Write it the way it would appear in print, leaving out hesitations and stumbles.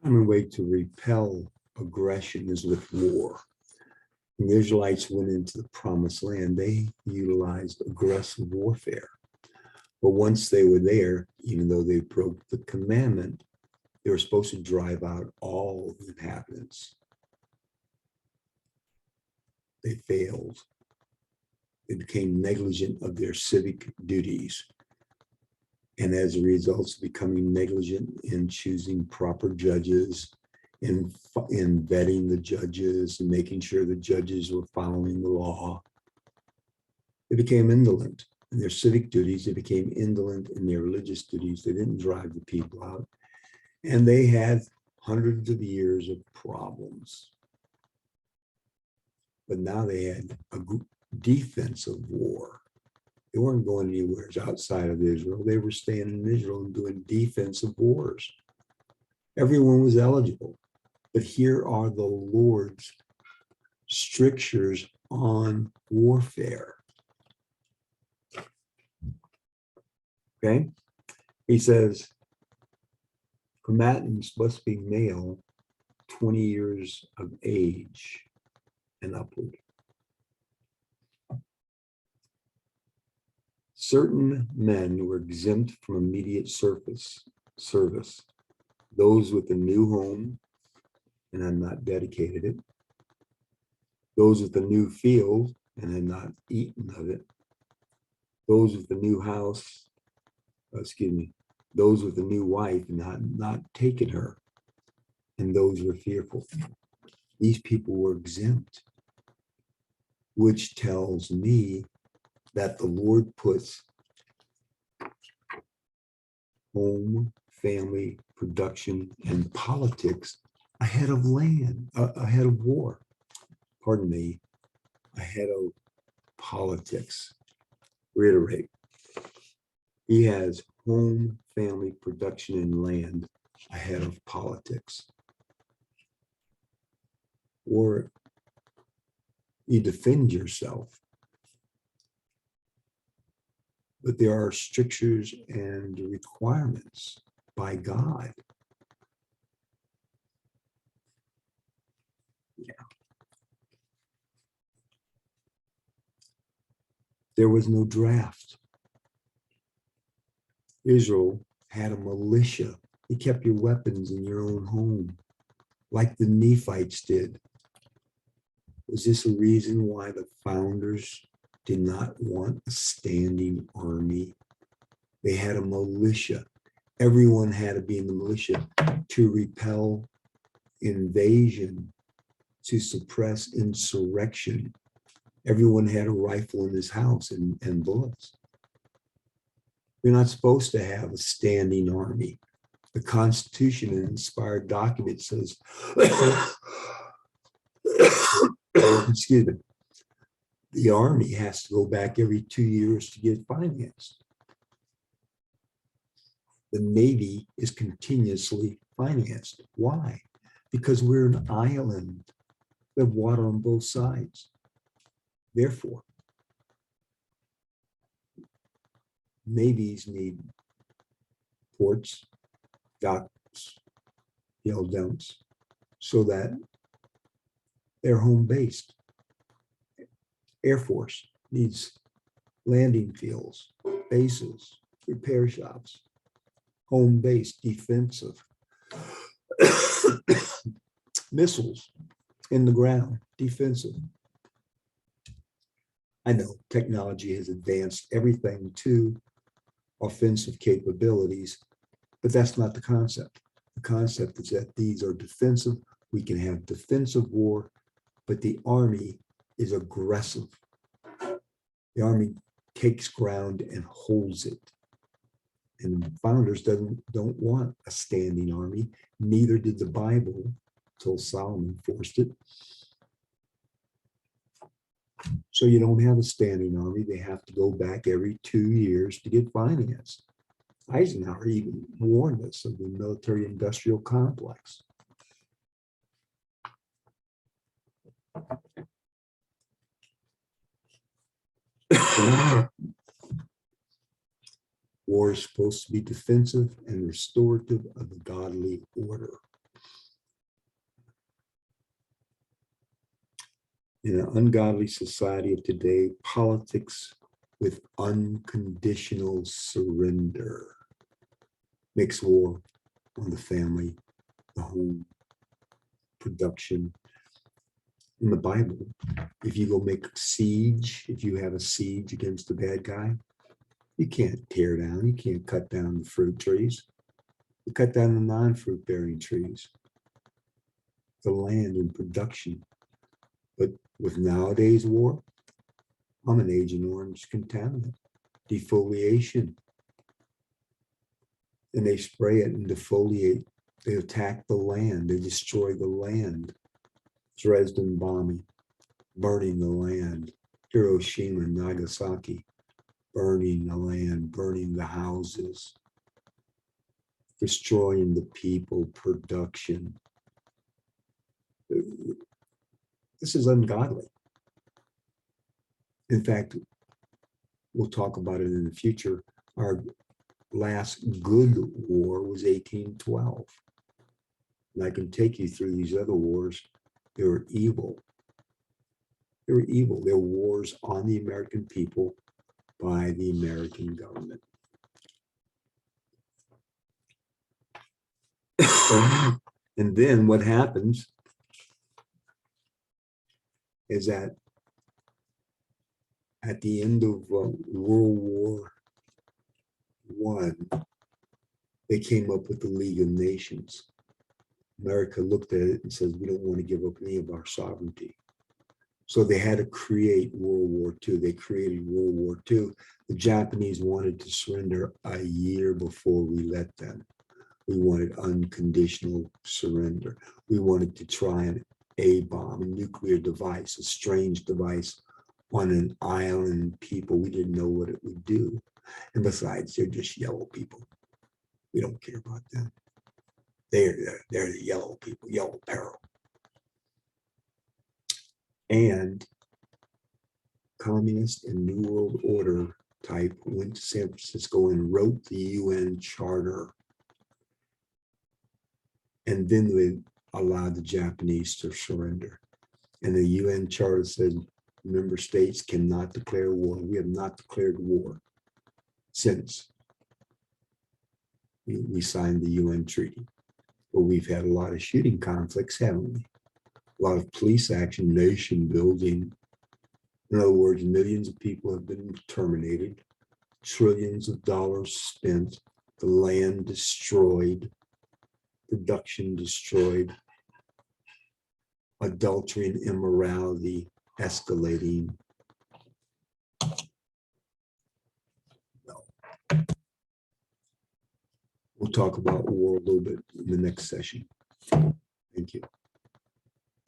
common way to repel aggression is with war. When the Israelites went into the promised land, they utilized aggressive warfare. But once they were there, even though they broke the commandment, they were supposed to drive out all the inhabitants. They failed. They became negligent of their civic duties. And as a result of becoming negligent in choosing proper judges, in vetting the judges and making sure the judges were following the law, they became indolent in their civic duties. They became indolent in their religious duties. They didn't drive the people out. And they had hundreds of years of problems. But now they had a defensive war. They weren't going anywhere outside of Israel. They were staying in Israel and doing defensive wars. Everyone was eligible. But here are the Lord's strictures on warfare. Okay? He says, combatants must be male, 20 years of age and upward. Certain men were exempt from immediate service. Those with a new home, and had not dedicated it. Those with a new field, and had not eaten of it. Those with a new house, those with a new wife, and had not taken her. And those were fearful. These people were exempt, which tells me that the Lord puts home, family, production, and politics ahead of ahead of war. Pardon me, ahead of politics. Reiterate, he has home, family, production, and land ahead of politics. Or you defend yourself. But there are strictures and requirements by God. Yeah. There was no draft. Israel had a militia. You kept your weapons in your own home, like the Nephites did. Was this a reason why the founders did not want a standing army? They had a militia. Everyone had to be in the militia to repel invasion, to suppress insurrection. Everyone had a rifle in his house and bullets. You're not supposed to have a standing army. The Constitution, an inspired document, says, excuse me, the army has to go back every 2 years to get financed. The Navy is continuously financed. Why? Because we're an island. We have water on both sides. Therefore, navies need ports, docks, dumps, so that they're home-based. Air Force needs landing fields, bases, repair shops, home-based, defensive. Missiles in the ground, defensive. I know technology has advanced everything to offensive capabilities, but that's not the concept. The concept is that these are defensive. We can have defensive war, but the army is aggressive. The army takes ground and holds it. And the founders don't want a standing army. Neither did the Bible until Solomon forced it. So you don't have a standing army. They have to go back every 2 years to get financed. Eisenhower even warned us of the military-industrial complex. War is supposed to be defensive and restorative of the godly order. In an ungodly society of today, politics with unconditional surrender makes war on the family, the home, production. In the Bible, if you go make siege, if you have a siege against the bad guy, you can't tear down, you can't cut down the fruit trees. You cut down the non-fruit bearing trees, the land and production. But with nowadays war, I'm an Agent Orange contaminant, defoliation. And they spray it and defoliate. They attack the land, they destroy the land. Dresden bombing, burning the land. Hiroshima and Nagasaki, burning the land, burning the houses, destroying the people, production. This is ungodly. In fact, we'll talk about it in the future. Our last good war was 1812. And I can take you through these other wars. They were evil. They were evil. They were wars on the American people by the American government. And then what happens is that at the end of World War I, they came up with the League of Nations. America looked at it and says, we don't want to give up any of our sovereignty. So they had to create World War II. They created World War II. The Japanese wanted to surrender a year before we let them. We wanted unconditional surrender. We wanted to try an A-bomb, a nuclear device, a strange device on an island people. We didn't know what it would do. And besides, they're just yellow people. We don't care about them. They're the yellow people, yellow peril. And communist and New World Order type went to San Francisco and wrote the UN Charter. And then they allowed the Japanese to surrender. And the UN Charter said member states cannot declare war. We have not declared war since we signed the UN treaty. But we've had a lot of shooting conflicts, haven't we? A lot of police action, nation building. In other words, millions of people have been terminated, trillions of dollars spent, the land destroyed, production destroyed, adultery and immorality escalating. No. We'll talk about war a little bit in the next session. Thank you.